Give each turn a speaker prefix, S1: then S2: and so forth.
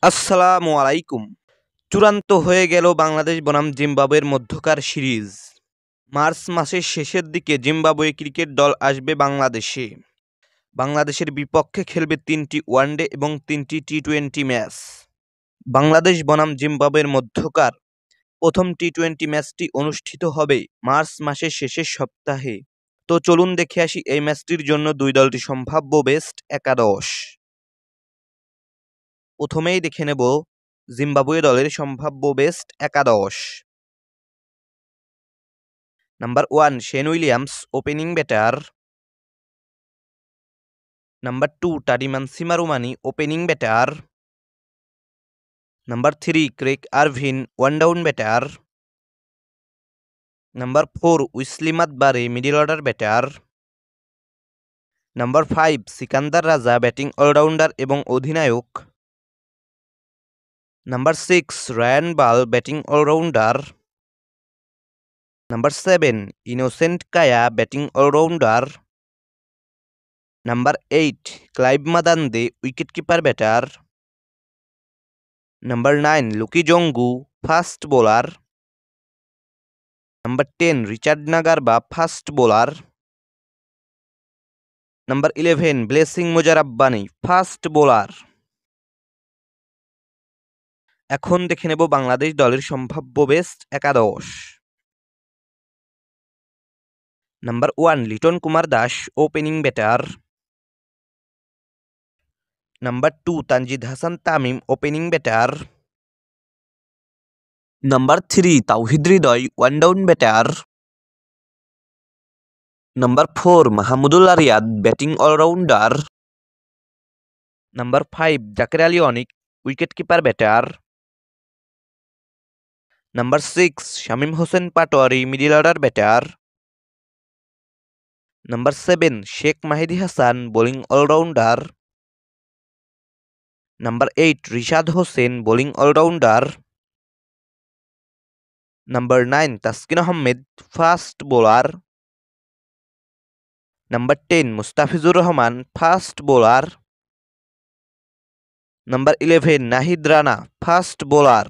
S1: আসসালামু আলাইকুম। চূড়ান্ত হয়ে গেল বাংলাদেশ বনাম জিম্বাবুয়ের মধ্যকার সিরিজ। মার্চ মাসের শেষের দিকে জিম্বাবুয়ে ক্রিকেট দল আসবে বাংলাদেশে। বাংলাদেশের বিপক্ষে খেলবে 3টি ওয়ানডে এবং 3টি টি-20 ম্যাচ। বাংলাদেশ বনাম জিম্বাবুয়ের মধ্যকার প্রথম টি-20 ম্যাচটি অনুষ্ঠিত হবে মার্চ মাসের শেষের সপ্তাহে। তো চলুন দেখে আসি এই ম্যাচটির জন্য দুই দলটি সম্ভাব্য বেস্ট একাদশ। প্রথমেই দেখে নেব জিম্বাবুয়ে দলের সম্ভাব্য বেস্ট একাদশ। Number 1 Shane Williams opening batter. Number 2 টাডিমান সিমারুমানি opening batter. Number 3 Craig Ervine one down batter. Number 4 Wessly Madhevere middle order batter. Number 5 Sikandar Raza batting allrounder এবং অধিনায়ক। Number 6 Ryan Burl batting allrounder. Number 7 Innocent Kaia batting allrounder. Number 8 Clive Madande wicketkeeper batter. Number 9 Luke Jongwe fast bowler. Number 10 Richard Ngarava fast bowler. Number 11 blessing Muzarabani fast bowler. এখন দেখে নেব বাংলাদেশ দলের সম্ভাব্য best একাদশ। Number 1 Liton Kumar Das opening batter. Number 2 Tanzid Hasan Tamim opening batter. Number 3 Towhid Hridoy one down batter. Number 4 Mahmudullah Riyad batting allrounder. Number 5 Jaker Ali Anik wicketkeeper batter. Number 6 Shamim Hossain Patwari middle order batter. Number 7 Sheikh Mahedi Hasan bowling allrounder. Number 8 Rishad Hossain bowling allrounder. Number 9 Taskin Ahmed fast bowler. Number 10 Mustafizur Rahman fast bowler. Number 11 Nahid Rana fast bowler.